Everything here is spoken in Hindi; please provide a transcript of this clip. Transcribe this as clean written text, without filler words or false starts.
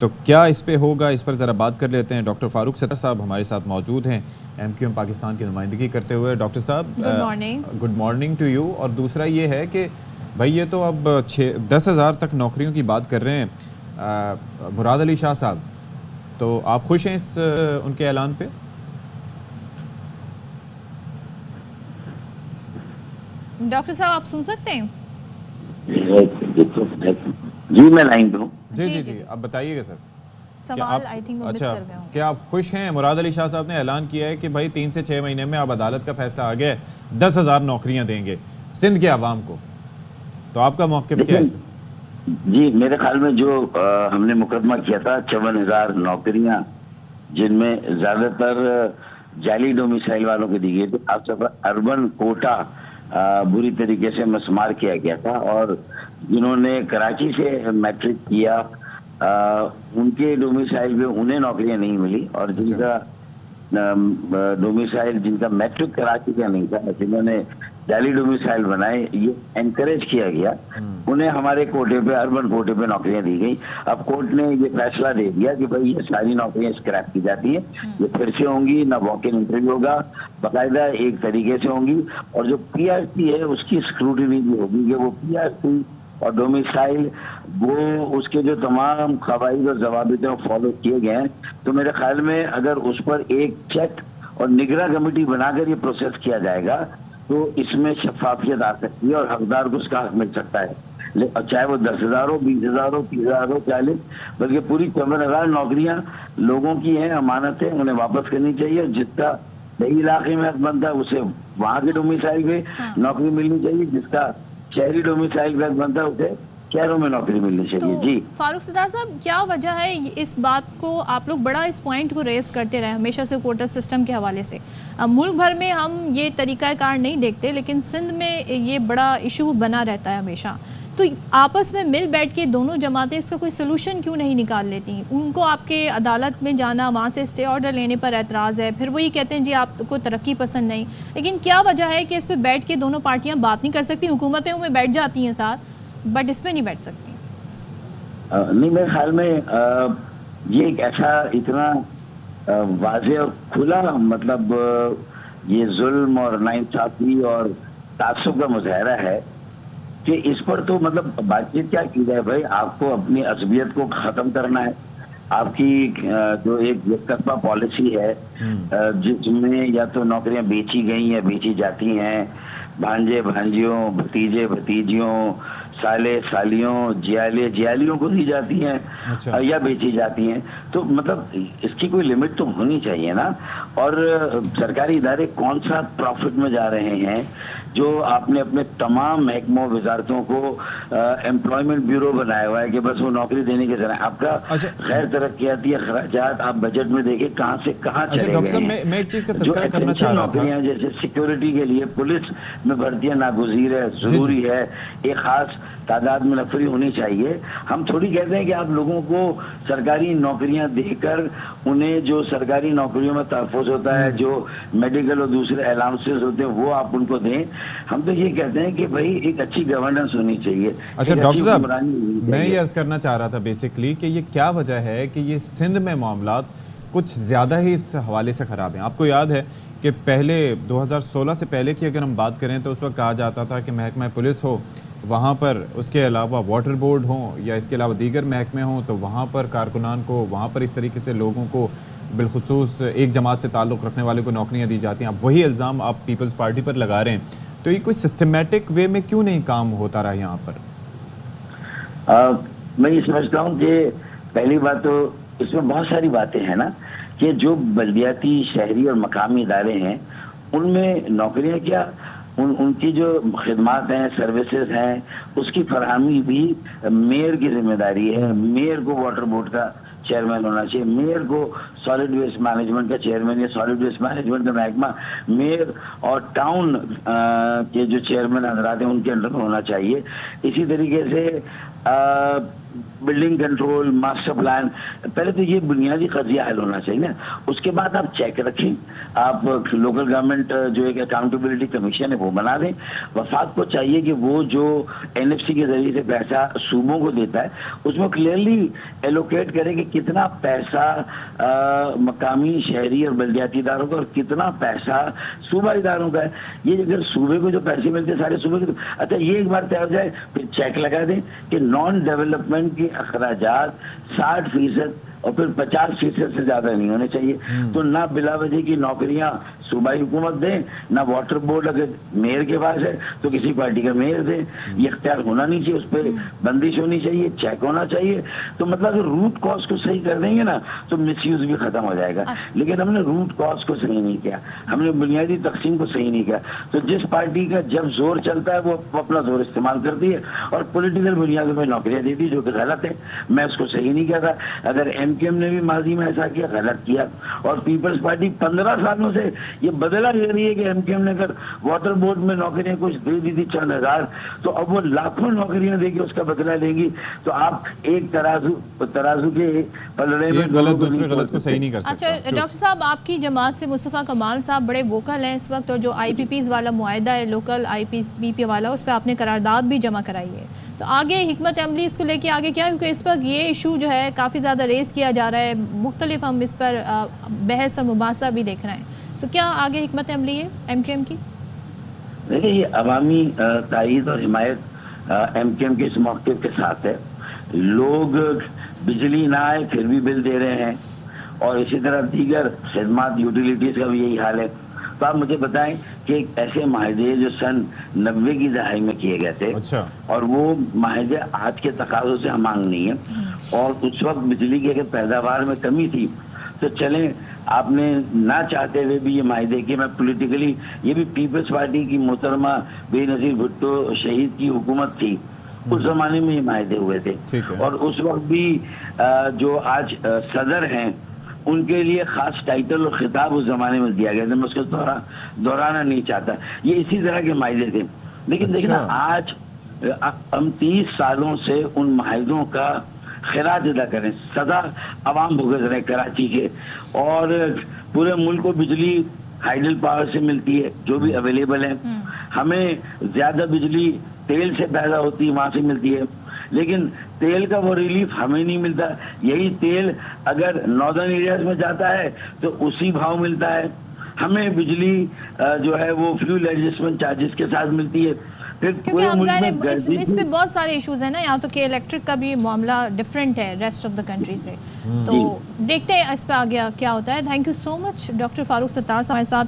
तो क्या इस पे होगा, इस पर ज़रा बात कर लेते हैं। डॉक्टर फारूक सत्तर साहब हमारे साथ मौजूद हैं, एमक्यूएम पाकिस्तान की नुमाइंदगी करते हुए। डॉक्टर साहब good morning. Good morning to you. और दूसरा ये है कि भाई ये तो अब 10,000 तक नौकरियों की बात कर रहे हैं मुराद अली शाह साहब, तो आप खुश हैं इस उनके ऐलान पे? डॉक्टर साहब आप सुन सकते हैं? जी मैं लाइन पे हूँ। जी जी जी, आप बताइएगा सर। सवाल आई थिंक वो मिस अच्छा, कर गए होंगे। क्या आप खुश हैं? मुराद अली शाह साहब ने ऐलान किया है कि भाई 3 से 6 महीने में अब अदालत का फैसला आ गया है, 10,000 नौकरियां देंगे सिंध के अवाम को, तो आपका मौक़िफ़ क्या है इसमें? जी मेरे ख्याल में जो हमने मुकदमा किया था 54,000 नौकरियां, जिनमें ज्यादातर जाली डोमिसाइल वालों को दी गई थी, खासतौर पर अर्बन कोटा बुरी तरीके से मस्मार किया गया था। और जिन्होंने कराची से मैट्रिक किया उनके डोमिसाइल में उन्हें नौकरियां नहीं मिली, और जिनका डोमिसाइल जिनका मैट्रिक कराची का नहीं था, जिन्होंने जाली डोमिसाइल बनाए, ये एनकरेज किया गया, उन्हें हमारे कोटे पे, अर्बन कोटे पे नौकरियां दी गई। अब कोर्ट ने ये फैसला दे दिया कि भाई ये सारी नौकरियां स्क्रैप की जाती है, ये फिर से होंगी, ना वॉक इन इंटरव्यू होगा, बाकायदा एक तरीके से होंगी, और जो पीआरसी है उसकी स्क्रूटिनी भी होगी कि वो पीआरसी और डोमिसाइल वो उसके जो तमाम कवायद और जवाबिते फॉलो किए गए हैं। तो मेरे ख्याल में अगर उस पर एक चेक और निगरान कमेटी बनाकर ये प्रोसेस किया जाएगा तो इसमें शफाफियत आ सकती है और हकदार को उसका हक मिल सकता है, चाहे वो 10,000 हो, 20,000 हो, 30,000 हो, 40, बल्कि पूरी 54,000 नौकरियां लोगों की हैं, अमानत है, उन्हें वापस करनी चाहिए। जिसका सही इलाके में हक बनता है उसे वहां के डोमिसाइल पे नौकरी मिलनी चाहिए, जिसका शहरी डोमिसाइल का बनता है उसे शहरों में नौकरी मिलनी चाहिए। तो जी फारूक सत्तार साहब, क्या वजह है इस बात को, आप लोग बड़ा इस पॉइंट को रेस करते रहे हमेशा से कोटा सिस्टम के हवाले से। मुल्क भर में हम ये तरीक़ाकार नहीं देखते, लेकिन सिंध में ये बड़ा इशू बना रहता है हमेशा। तो आपस में मिल बैठ के दोनों जमातें इसका कोई सोल्यूशन क्यों नहीं निकाल लेती? उनको आपके अदालत में जाना, वहाँ से स्टे ऑर्डर लेने पर एतराज़ है, फिर वही कहते हैं जी आपको तरक्की पसंद नहीं। लेकिन क्या वजह है कि इस पर बैठ के दोनों पार्टियाँ बात नहीं कर सकती? हुकूमतें में बैठ जाती हैं साथ, बट इसमें नहीं बैठ सकती। नहीं, मेरे ख्याल में ये एक ऐसा इतना वाज़े और खुला मतलब ये जुल्म और नाइंसाफी और तासुब का मुजाहरा है कि इस पर तो मतलब बातचीत क्या की जाए भाई। आपको अपनी असबियत को खत्म करना है। आपकी जो एक एकतरफा पॉलिसी है जिसमें या तो नौकरियां बेची गई या बेची जाती हैं, भांजे भांजियों, भतीजे भतीजियों, साले सालियों, जियालियों को दी जाती हैं। अच्छा। या बेची जाती हैं। तो मतलब इसकी कोई लिमिट तो होनी चाहिए ना। और सरकारी इदारे कौन सा प्रॉफिट में जा रहे हैं जो आपने अपने तमाम महकमों वजारतों को एम्प्लॉयमेंट ब्यूरो बनाया हुआ है कि बस वो नौकरी देने के जरिए आपका गैर तरक्याती खर्चात आप बजट में देखें कहाँ से कहाँ चले गए। डॉक्टर साहब, मैं एक चीज़ का तज़किरा करना चाह रहा था। नौकरियां जैसे सिक्योरिटी के लिए पुलिस में भर्तियां नागुज़ीर है, जरूरी है, एक खास तादाद में नफरी होनी चाहिए। हम थोड़ी कहते हैं कि आप लोगों को सरकारी नौकरियां देकर उन्हें जो सरकारी नौकरियों में तहफ़्फ़ुज़ होता है, जो मेडिकल और दूसरे अलाउंसेस होते हैं वो आप उनको दें। हम तो ये कहते हैं कि भाई एक अच्छी गवर्नेंस होनी चाहिए। अच्छा डॉक्टर साहब, मैं ये अर्ज़ करना चाह रहा था बेसिकली कि ये क्या वजह है कि ये सिंध में मामलात कुछ ज़्यादा ही इस हवाले से ख़राब हैं। आपको याद है कि पहले 2016 से पहले की अगर हम बात करें तो उस वक्त कहा जाता था कि महकमा पुलिस हो, वहाँ पर उसके अलावा वाटर बोर्ड हो या इसके अलावा दीगर महकमे हों, तो वहाँ पर कारकुनान को, वहाँ पर इस तरीके से लोगों को बिलखुसूस एक जमात से ताल्लुक़ रखने वाले को नौकरियाँ दी जाती हैं। अब वही इल्ज़ाम आप पीपल्स पार्टी पर लगा रहे हैं, तो ये कोई सिस्टमेटिक वे में क्यों नहीं काम होता रहा यहाँ पर? मैं ये समझता हूँ कि पहली बात तो इसमें बहुत सारी बातें हैं ना कि जो बल्दियाती, शहरी और मकामी इदारे हैं उनमें नौकरियां क्या, उनकी जो खिदमात हैं, सर्विसेज हैं, उसकी फरहमी भी मेयर की जिम्मेदारी है। मेयर को वाटर बोर्ड का चेयरमैन होना चाहिए, मेयर को सॉलिड वेस्ट मैनेजमेंट का चेयरमैन या सॉलिड वेस्ट मैनेजमेंट का महकमा मेयर और टाउन के जो चेयरमैन हजरात हैं उनके अंडर में होना चाहिए। इसी तरीके से बिल्डिंग कंट्रोल, मास्टर प्लान, पहले तो ये बुनियादी कजिया हल होना चाहिए ना, उसके बाद आप चेक रखें, आप लोकल गवर्नमेंट जो एक अकाउंटेबिलिटी कमीशन है वो बना दें। वफाक को चाहिए कि वो जो एनएफसी के जरिए से पैसा सूबों को देता है उसमें क्लियरली एलोकेट करे कि कितना पैसा मकामी, शहरी और बल्दियाती इदारों का और कितना पैसा सूबा इदारों का है। ये अगर सूबे को जो पैसे मिलते हैं सारे सूबे के, अच्छा ये एक बार तय हो जाए फिर चेक लगा दें कि नॉन डेवलपमेंट के अखराजात 60% और फिर 50% से ज्यादा नहीं होने चाहिए। तो ना बिलावजह की नौकरियां सूबाई हुकूमत दे, ना वाटर बोर्ड अगर मेयर के पास है तो किसी पार्टी का मेयर दे, ये इख्तियार होना नहीं चाहिए, उस पर बंदिश होनी चाहिए, चेक होना चाहिए। तो मतलब अगर रूट कॉज को सही कर देंगे ना तो मिसयूज भी खत्म हो जाएगा। लेकिन हमने रूट कॉज को सही नहीं किया, हमने बुनियादी तकसीम को सही नहीं किया। तो जिस पार्टी का जब जोर चलता है वो अपना जोर इस्तेमाल करती है और पॉलिटिकल बुनियादों पर नौकरियां देती है, जो कि गलत है। मैं उसको सही नहीं कहता। अगर एमकेएम ने भी माजी में ऐसा किया, गलत किया। और पीपल्स पार्टी 15 सालों से ये बदला ले रही है कि एमकेएम ने अगर वाटर बोर्ड में नौकरियां कुछ दे दी थी चंद हजार, तो अब वो लाखों नौकरियां देके उसका बदला लेंगी। तो आप एक तराजू के पलड़े में गलत दूसरे गलत को सही नहीं कर सकता। अच्छा डॉक्टर साहब, आपकी जमात से मुस्तफ़ा कमाल साहब बड़े वोकल हैं इस वक्त, और जो आईपीपीज़ वाला मुआहदा है लोकल आईपीपी वाला, उस पर आपने करारदाद भी जमा कराई है। तो आगे हिकमत अमली इसको लेके आगे क्या, क्योंकि इस वक्त ये इशू जो है काफ़ी ज़्यादा रेस किया जा रहा है, मुख्तलिफ हम इस पर बहस और मुबासा भी देख रहे हैं। तो क्या आगे हिकमत अमली है एमकेएम की? देखिए ये अवामी तायीद और हिमायत एमकेएम के इस मौके के साथ है। लोग बिजली ना आए फिर भी बिल दे रहे हैं और इसी तरह दीगर खिदमात यूटिलिटीज का भी यही हाल है। तो आप मुझे बताएं कि एक ऐसे माहिदे जो सन 90 की दहाई में किए गए थे, अच्छा, और वो माहिदे आज के तकाजों से हम मांग नहीं है, और उस वक्त बिजली की अगर पैदावार में कमी थी तो चलें आपने ना चाहते हुए भी ये माहिदे किए। मैं पॉलिटिकली, ये भी पीपल्स पार्टी की मोहतरमा बेनजीर भुट्टो शहीद की हुकूमत थी, उस जमाने में ये माहिदे हुए थे। और उस वक्त भी जो आज सदर हैं उनके लिए खास टाइटल और खिताब उस जमाने में दिया गया था। मैं उसको दोहराना नहीं चाहता, ये इसी तरह के माहिदे थे। लेकिन देखिए ना, आज हम 30 सालों से उन माहिदों का खिराज अदा करें, सदा आवाम भुगत रहे कराची के, और पूरे मुल्क को बिजली हाइडल पावर से मिलती है जो भी अवेलेबल है। हमें ज्यादा बिजली तेल से पैदा होती है, वहां से मिलती है, लेकिन तेल का वो रिलीफ हमें नहीं मिलता। यही तेल अगर नॉर्दर्न एरियाज में जाता है तो उसी भाव मिलता है। हमें बिजली जो है वो फ्यूल एडजस्टमेंट चार्जेस के साथ मिलती है। क्योंकि हम इसमें बहुत सारे इश्यूज हैं ना, यहाँ तो के इलेक्ट्रिक का भी मामला डिफरेंट है रेस्ट ऑफ द कंट्री से। तो देखते हैं इस पे आगे क्या होता है। Thank you so much doctor Farooq Sattar साहब हमारे साथ